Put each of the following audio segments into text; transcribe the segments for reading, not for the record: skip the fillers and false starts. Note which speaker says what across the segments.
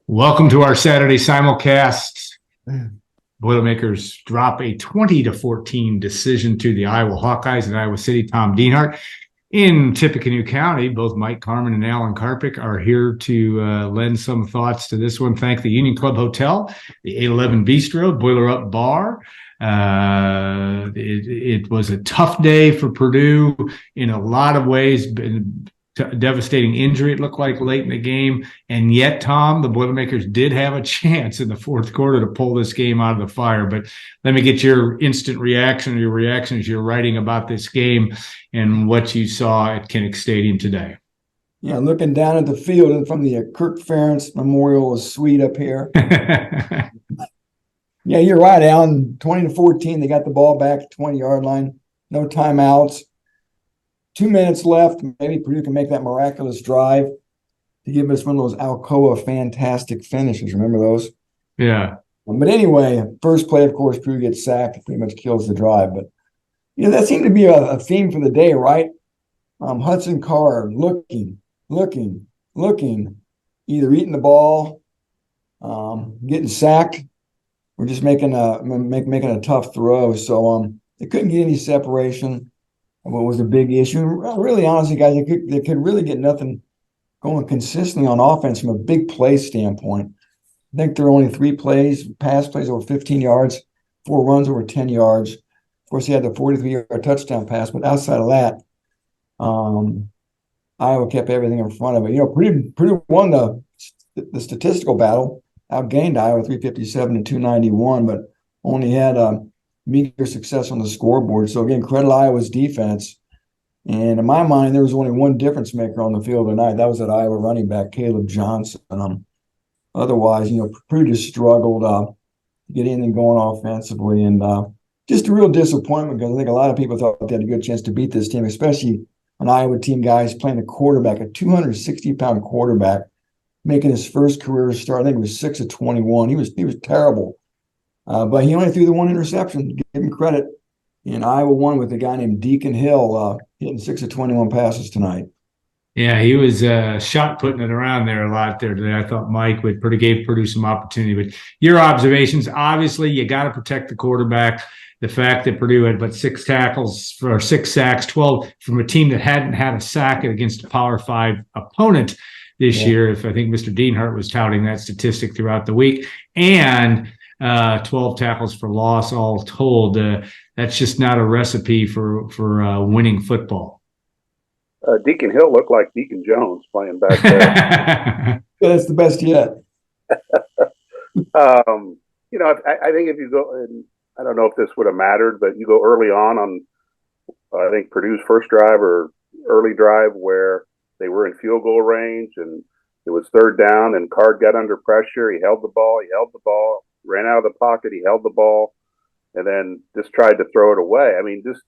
Speaker 1: Welcome to our Saturday simulcast. Boilermakers drop a 20-14 decision to the Iowa Hawkeyes in Iowa City. Tom Dienhart in Tippecanoe County. Both Mike Carmin and Alan Karpick are here to lend some thoughts to this one. Thank the Union Club Hotel, the 811 Bistro, Boiler Up Bar. It was a tough day for Purdue in a lot of ways. Devastating injury, it looked like, late in the game. And yet, Tom, the Boilermakers did have a chance in the fourth quarter to pull this game out of the fire. But let me get your instant reaction, or your reaction as you're writing about this game and what you saw at Kinnick Stadium today.
Speaker 2: Yeah, looking down at the field and from the Kirk Ferentz Memorial Suite up here. Yeah, you're right, Alan. 20-14, they got the ball back at the 20-yard line. No timeouts. 2 minutes left. Maybe Purdue can make that miraculous drive to give us one of those Alcoa fantastic finishes. Remember those?
Speaker 1: Yeah.
Speaker 2: But anyway, first play, of course, Purdue gets sacked. It pretty much kills the drive. But, that seemed to be a theme for the day, right? Hudson Card looking, either eating the ball, getting sacked, or just making a tough throw. So they couldn't get any separation. What was a big issue? Really, honestly, guys, they could really get nothing going consistently on offense from a big play standpoint. I think there are only 3 pass plays over 15 yards, 4 runs over 10 yards. Of course, he had the 43-yard touchdown pass, but outside of that, Iowa kept everything in front of it. Purdue won the statistical battle, outgained Iowa 357 to 291, but only had meager success on the scoreboard. So again, credit Iowa's defense. And in my mind, there was only one difference maker on the field tonight. That was that Iowa running back, Caleb Johnson. Otherwise, Purdue just struggled to get anything going offensively. And just a real disappointment, because I think a lot of people thought they had a good chance to beat this team, especially an Iowa team, guys, playing a quarterback, a 260-pound quarterback, making his first career start. I think it was 6 of 21. He was terrible. But he only threw the one interception. Give him credit. And Iowa won with a guy named Deacon Hill hitting 6 of 21 passes tonight.
Speaker 1: Yeah, he was shot putting it around there a lot there today. I thought Mike gave Purdue some opportunity. But your observations, obviously, you got to protect the quarterback. The fact that Purdue had 6 tackles for 6 sacks, 12 from a team that hadn't had a sack against a Power 5 opponent this year. If I think Mr. Dienhart was touting that statistic throughout the week. And 12 tackles for loss all told. That's just not a recipe for winning football.
Speaker 3: Deacon Hill looked like Deacon Jones playing back there.
Speaker 2: That's the best yet.
Speaker 3: I think if you go, and I don't know if this would have mattered, but you go early on I think Purdue's first drive or early drive where they were in field goal range and it was 3rd down and Card got under pressure. He held the ball, ran out of the pocket, he held the ball, and then just tried to throw it away. I mean, just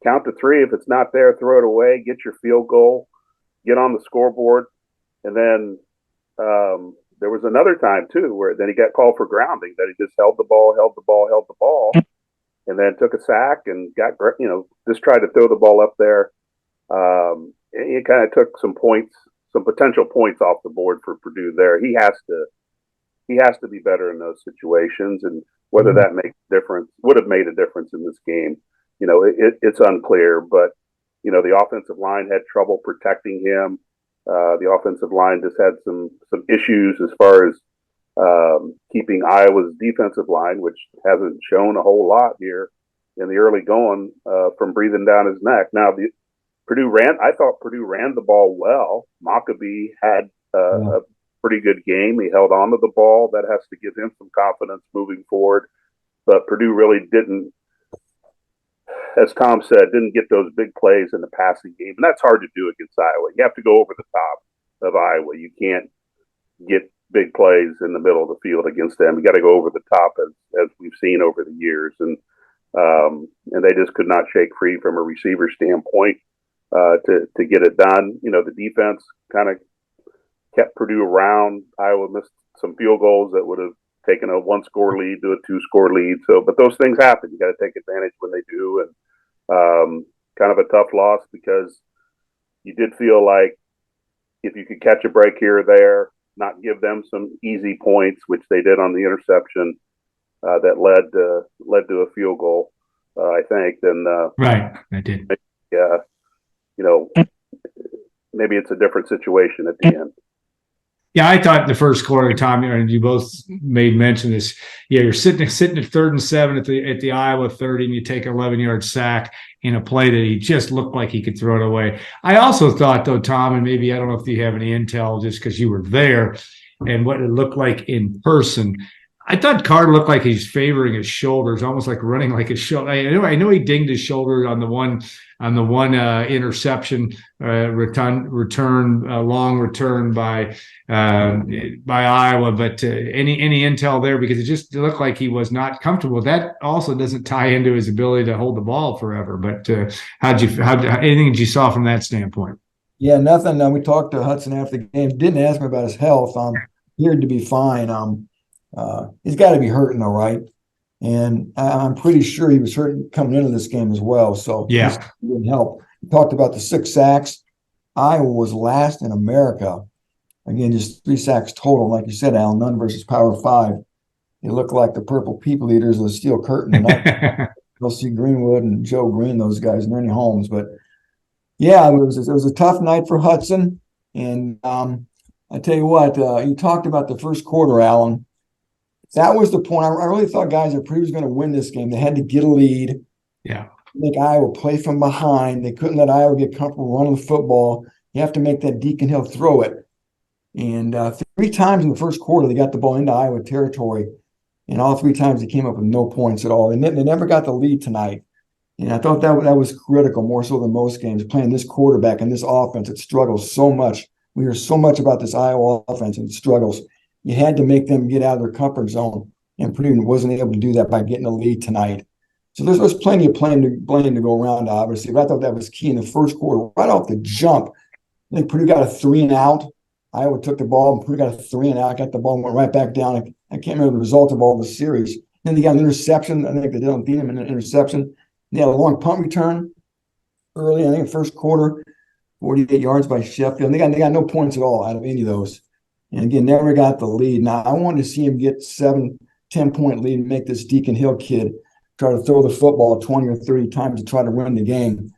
Speaker 3: count to 3. If it's not there, throw it away, get your field goal, get on the scoreboard. And then there was another time, too, where then he got called for grounding, that he just held the ball, and then took a sack and got, just tried to throw the ball up there. It kind of took some potential points off the board for Purdue there. He has to be better in those situations, and whether that would have made a difference in this game, it's unclear. But the offensive line had trouble protecting him. The offensive line just had some issues as far as keeping Iowa's defensive line, which hasn't shown a whole lot here in the early going, from breathing down his neck. Now I thought Purdue ran the ball well. Maccabee had a pretty good game. He held on to the ball. That has to give him some confidence moving forward. But Purdue really didn't, as Tom said, didn't get those big plays in the passing game. And that's hard to do against Iowa. You have to go over the top of Iowa. You can't get big plays in the middle of the field against them. You got to go over the top, as we've seen over the years. And they just could not shake free from a receiver standpoint to get it done. The defense kind of kept Purdue around. Iowa missed some field goals that would have taken a 1-score lead to a 2-score lead. But those things happen. You got to take advantage when they do. And kind of a tough loss, because you did feel like if you could catch a break here or there, not give them some easy points, which they did on the interception that led to a field goal. I think. Then
Speaker 1: right, I did.
Speaker 3: Yeah, maybe it's a different situation at the end.
Speaker 1: Yeah, I thought the first quarter, Tom, and you both made mention of this. Yeah, you're sitting at 3rd and 7 at the Iowa 30, and you take an 11-yard sack in a play that he just looked like he could throw it away. I also thought, though, Tom, and maybe I don't know if you have any intel just because you were there and what it looked like in person. I thought Carr looked like he's favoring his shoulders, almost like running like his shoulder. I know he dinged his shoulder on the one interception long return by Iowa, but any intel there, because it just looked like he was not comfortable. That also doesn't tie into his ability to hold the ball forever. But anything that you saw from that standpoint?
Speaker 2: Yeah, nothing. We talked to Hudson after the game. Didn't ask him about his health. Appeared to be fine. He's got to be hurting, though, right? And I'm pretty sure he was hurt coming into this game as well. So
Speaker 1: yeah,
Speaker 2: this didn't help. We talked about the 6 sacks. Iowa was last in America. Again, just 3 sacks total. Like you said, Al, none versus Power 5. They look like the purple people eaters of the Steel Curtain. L.C. Greenwood and Joe Green, those guys, and Ernie Holmes. But yeah, it was a tough night for Hudson. And I tell you what, you talked about the first quarter, Alan. That was the point. I really thought, guys, that Purdue was going to win this game. They had to get a lead.
Speaker 1: Yeah.
Speaker 2: Make Iowa play from behind. They couldn't let Iowa get comfortable running the football. You have to make that Deacon Hill throw it. And 3 times in the first quarter, they got the ball into Iowa territory. And all 3 times they came up with no points at all. They never got the lead tonight. And I thought that was critical, more so than most games, playing this quarterback and this offense. It struggles so much. We hear so much about this Iowa offense and it struggles. You had to make them get out of their comfort zone, and Purdue wasn't able to do that by getting a lead tonight. So there's plenty of blame to go around, obviously. But I thought that was key in the first quarter. Right off the jump, I think Purdue got a 3-and-out. Iowa took the ball, and Purdue got a 3-and-out. Got the ball and went right back down. I can't remember the result of all the series. Then they got an interception. I think they did on Dienhart an interception. They had a long punt return early, I think, first quarter, 48 yards by Sheffield. They got no points at all out of any of those. And again, never got the lead. Now, I wanted to see him get 7-10-point lead and make this Deacon Hill kid try to throw the football 20 or 30 times to try to win the game.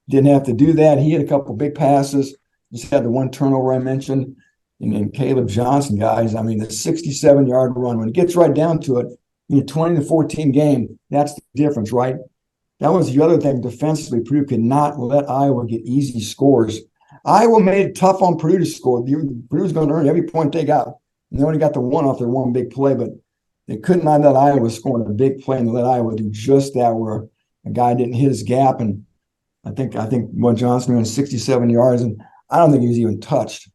Speaker 2: Didn't have to do that. He had a couple big passes. Just had the one turnover I mentioned. And then Caleb Johnson, guys, I mean, the 67-yard run, when it gets right down to it, in a 20-14 game, that's the difference, right? That was the other thing defensively. Purdue could not let Iowa get easy scores. Iowa made it tough on Purdue to score. Purdue's going to earn every point they got. And they only got the one off their one big play, but they could not let Iowa score in a big play, and they let Iowa do just that, where a guy didn't hit his gap. And I think Johnson ran 67 yards, and I don't think he was even touched.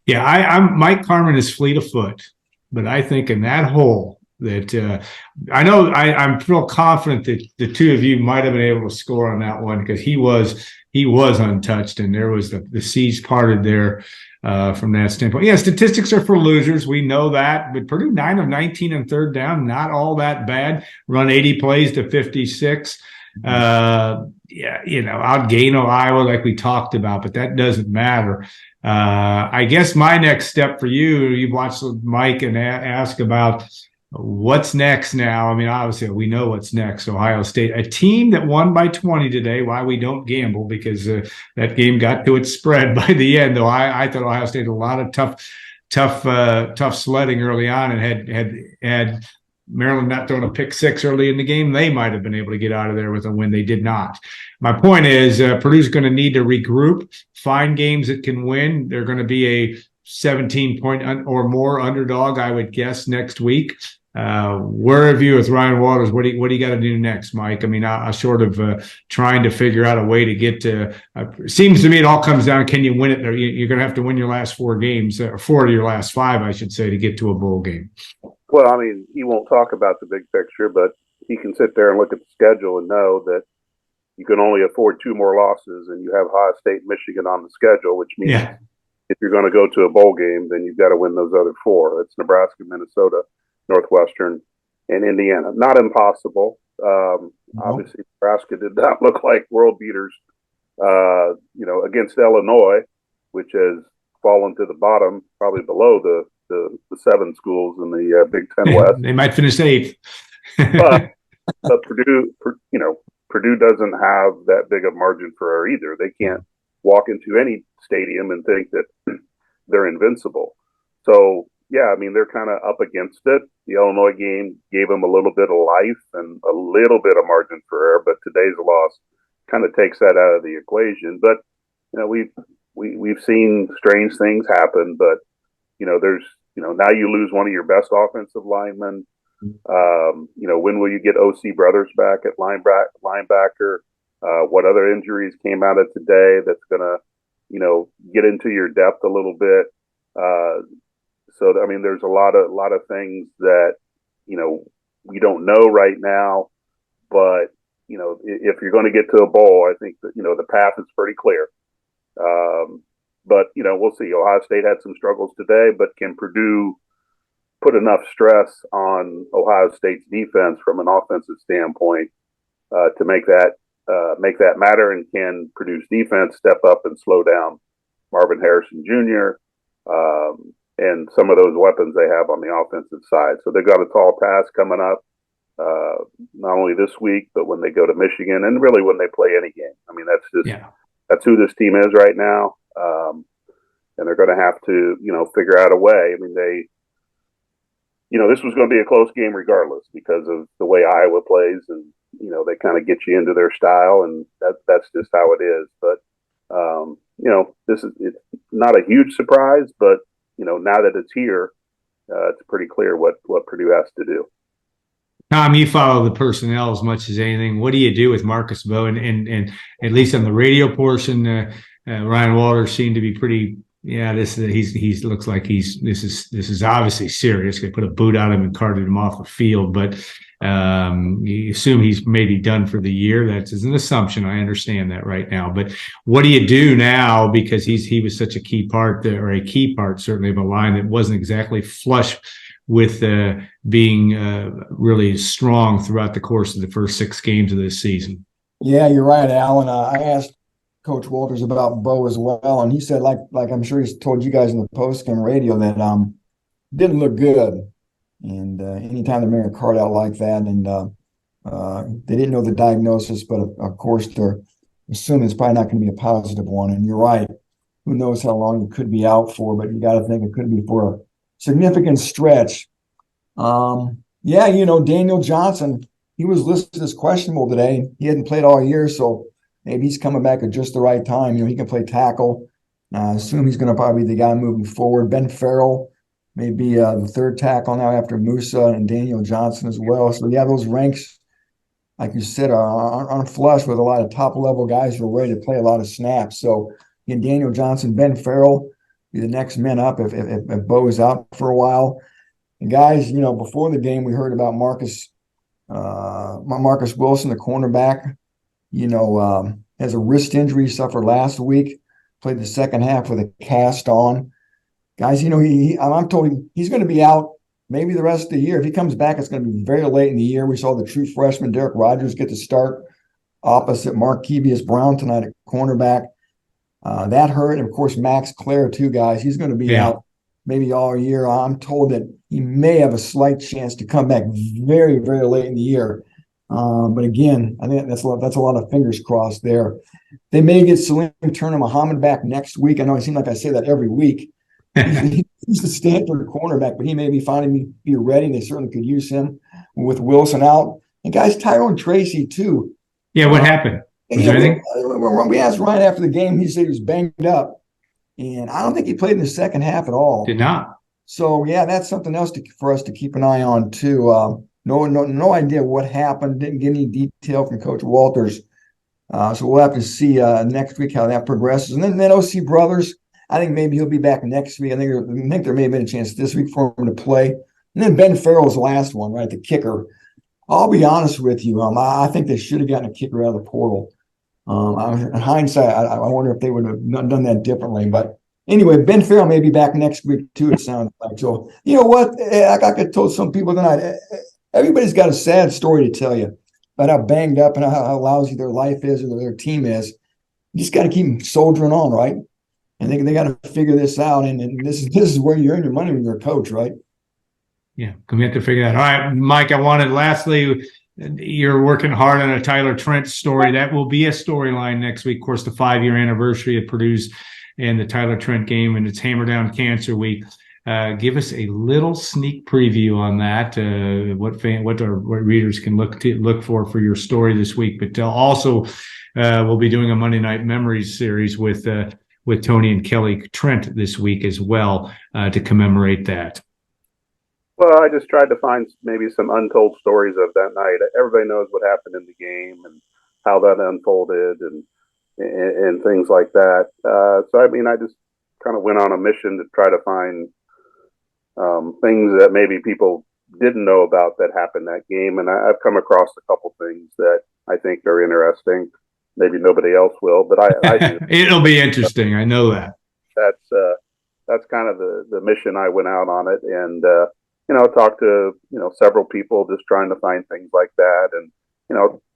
Speaker 1: Yeah, I'm Mike Carmin is fleet of foot, but I think in that hole that I'm real confident that the two of you might have been able to score on that one, because he was untouched, and there was the seas parted there from that standpoint. Yeah, statistics are for losers. We know that, but Purdue 9 of 19 on 3rd down, not all that bad. Run 80 plays to 56. Yeah, outgain Iowa like we talked about, but that doesn't matter. I guess my next step for you've watched Mike and ask about what's next now. I mean, obviously we know what's next. Ohio State, a team that won by 20 today. Why we don't gamble, because that game got to its spread by the end, though I thought Ohio State had a lot of tough sledding early on, and had Maryland not thrown a pick 6 early in the game, they might have been able to get out of there with a win. They did not. My point is, Purdue's going to need to regroup, find games that can win. They're going to be a 17-point or more underdog, I would guess, next week. Where have you with Ryan Waters? What do you got to do next, Mike? I mean, I sort of trying to figure out a way to get to. Seems to me it all comes down: can you win it? You're going to have to win your last 4 games, or 4 of your last 5, I should say, to get to a bowl game.
Speaker 3: Well, I mean, he won't talk about the big picture, but he can sit there and look at the schedule and know that you can only afford 2 more losses, and you have Ohio State, Michigan on the schedule, which means if you're going to go to a bowl game, then you've got to win those other 4. It's Nebraska, Minnesota, Northwestern, and Indiana. Not impossible. Obviously, Nebraska did not look like world beaters, against Illinois, which has fallen to the bottom, probably below the 7 schools in the Big Ten West.
Speaker 1: They might finish 8th.
Speaker 3: but Purdue doesn't have that big of margin for error either. They can't walk into any stadium and think that they're invincible. So, yeah, I mean, they're kind of up against it. The Illinois game gave them a little bit of life and a little bit of margin for error, but today's loss kind of takes that out of the equation. But, we've seen strange things happen, but, there's, now you lose one of your best offensive linemen. When will you get OC Brothers back at linebacker? What other injuries came out of today that's going to, get into your depth a little bit? There's a lot of things that, we don't know right now, but, if you're going to get to a bowl, I think that, the path is pretty clear. But, we'll see. Ohio State had some struggles today, but can Purdue put enough stress on Ohio State's defense from an offensive standpoint to make that matter? And can Purdue's defense step up and slow down Marvin Harrison Jr. And some of those weapons they have on the offensive side? So they've got a tall task coming up, not only this week, but when they go to Michigan and really when they play any game. I mean, that's who this team is right now. And they're going to have to, figure out a way. I mean, this was going to be a close game regardless because of the way Iowa plays, and they kind of get you into their style, and that's just how it is. But it's not a huge surprise, but now that it's here, it's pretty clear what Purdue has to do.
Speaker 1: Tom, you follow the personnel as much as anything. What do you do with Marcus Bowe? And at least on the radio portion, Ryan Walters seemed to be pretty. Yeah, this looks like this is obviously serious. They put a boot on him and carted him off the field, but you assume he's maybe done for the year. That's an assumption. I understand that right now, but what do you do now? Because he was such a key part certainly of a line that wasn't exactly flush with being really strong throughout the course of the first 6 games of this season.
Speaker 2: Yeah, you're right, Alan. I asked Coach Walters about Bowe as well, and he said, like I'm sure he's told you guys in the post-game radio, that didn't look good. And anytime they're making a card out like that, and they didn't know the diagnosis, but of course they're assuming it's probably not going to be a positive one. And you're right. Who knows how long it could be out for, but you got to think it could be for a significant stretch. Daniel Johnson, he was listed as questionable today. He hadn't played all year, so maybe he's coming back at just the right time. He can play tackle. I assume he's going to probably be the guy moving forward. Ben Farrell may be the third tackle now after Musa and Daniel Johnson as well. So, those ranks, like you said, are flush with a lot of top-level guys who are ready to play a lot of snaps. So, Daniel Johnson, Ben Farrell be the next men up if Bowe is out for a while. And, guys, before the game, we heard about Marcus Wilson, the cornerback. Has a wrist injury he suffered last week, played the second half with a cast on. Guys, I'm told he's going to be out maybe the rest of the year. If he comes back, it's going to be very late in the year. We saw the true freshman Derek Rogers get to start opposite Markevius Brown tonight at cornerback. That hurt. And, of course, Max Clare, too, guys. He's going to be out maybe all year. I'm told that he may have a slight chance to come back very, very late in the year. But again, I think that's a lot of fingers crossed there. They may get Salim Turner Muhammad back next week. I know it seems like I say that every week. He's the Stanford cornerback, but he may be finally be ready. They certainly could use him with Wilson out. And guys, Tyrone Tracy too.
Speaker 1: Yeah, what happened? Was there anything?
Speaker 2: We asked Ryan after the game. He said he was banged up, and I don't think he played in the second half at all.
Speaker 1: Did not.
Speaker 2: So that's something else for us to keep an eye on too. No idea what happened. Didn't get any detail from Coach Walters. So we'll have to see next week how that progresses. And then OC Brothers, I think maybe he'll be back next week. I think there may have been a chance this week for him to play. And then Ben Farrell's the last one, right, the kicker. I'll be honest with you. I think they should have gotten a kicker out of the portal. In hindsight, I wonder if they would have done that differently. But anyway, Ben Farrell may be back next week too, it sounds like. So, you know what? I told some people tonight, everybody's got a sad story to tell you about how banged up and how lousy their life is or their team is. You just got to keep soldiering on, right? and they got to figure this out. And this is where you earn your money when you're a coach, right?
Speaker 1: Yeah, we have to figure that out. All right, Mike, I wanted lastly, you're working hard on a Tyler Trent story. That will be a storyline next week. Of course, the 5-year anniversary of Purdue's and the Tyler Trent game, and it's Hammer Down Cancer Week. Give us a little sneak preview on that. What our readers can look for your story this week. But also, we'll be doing a Monday Night Memories series with Tony and Kelly Trent this week as well to commemorate that.
Speaker 3: Well, I just tried to find maybe some untold stories of that night. Everybody knows what happened in the game and how that unfolded and things like that. So, I mean, I just kind of went on a mission to try to find things that maybe people didn't know about that happened that game. And I've come across a couple things that I think are interesting. Maybe nobody else will, but I do.
Speaker 1: It'll be interesting. I know that.
Speaker 3: That's kind of the mission I went out on it. And, talk to, several people just trying to find things like that, and,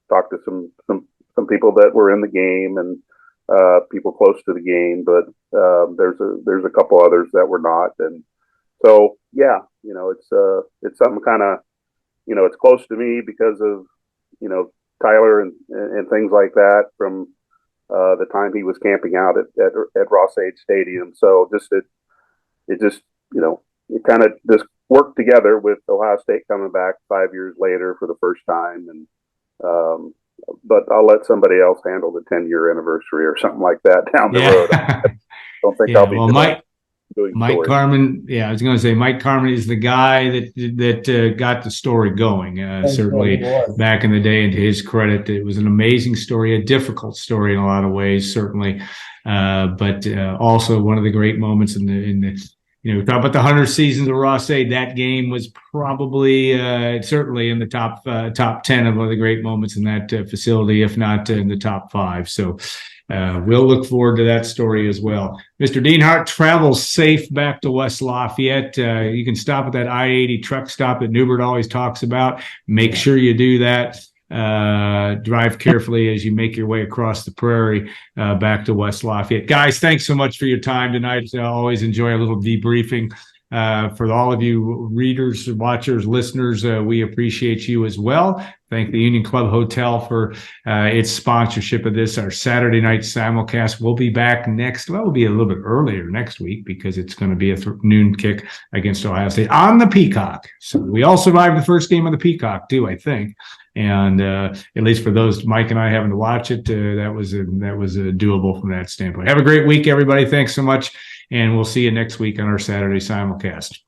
Speaker 3: talk to some people that were in the game and people close to the game, but there's a couple others that were not. And so, yeah, it's something kind of, it's close to me because of, Tyler and things like that from the time he was camping out at Ross-Ade Stadium. So it kind of just worked together with Ohio State coming back 5 years later for the first time. And, but I'll let somebody else handle the 10-year anniversary or something like that down the road. I don't think I'll be doing
Speaker 1: Mike
Speaker 3: stories.
Speaker 1: Carmin. Yeah, I was going to say Mike Carmin is the guy that got the story going. Certainly back in the day, and to his credit, it was an amazing story, a difficult story in a lot of ways, certainly, but also one of the great moments in the. We talk about the 100 seasons of Ross-Ade. That game was probably certainly in the top 10 of one of the great moments in that facility, if not in the top 5. So we'll look forward to that story as well. Mr. Dienhart, travel safe back to West Lafayette. You can stop at that I-80 truck stop that Newbert always talks about. Make sure you do that. Drive carefully as you make your way across the prairie back to West Lafayette. Guys, thanks so much for your time tonight. I always enjoy a little debriefing. For all of you readers, watchers, listeners, we appreciate you as well. Thank the Union Club Hotel for its sponsorship of this, our Saturday night simulcast. We'll be back we'll be a little bit earlier next week because it's going to be a noon kick against Ohio State on the Peacock. So we all survived the first game of the Peacock too, I think. And at least for those Mike and I having to watch it, that was doable from that standpoint. Have a great week, everybody. Thanks so much. And we'll see you next week on our Saturday simulcast.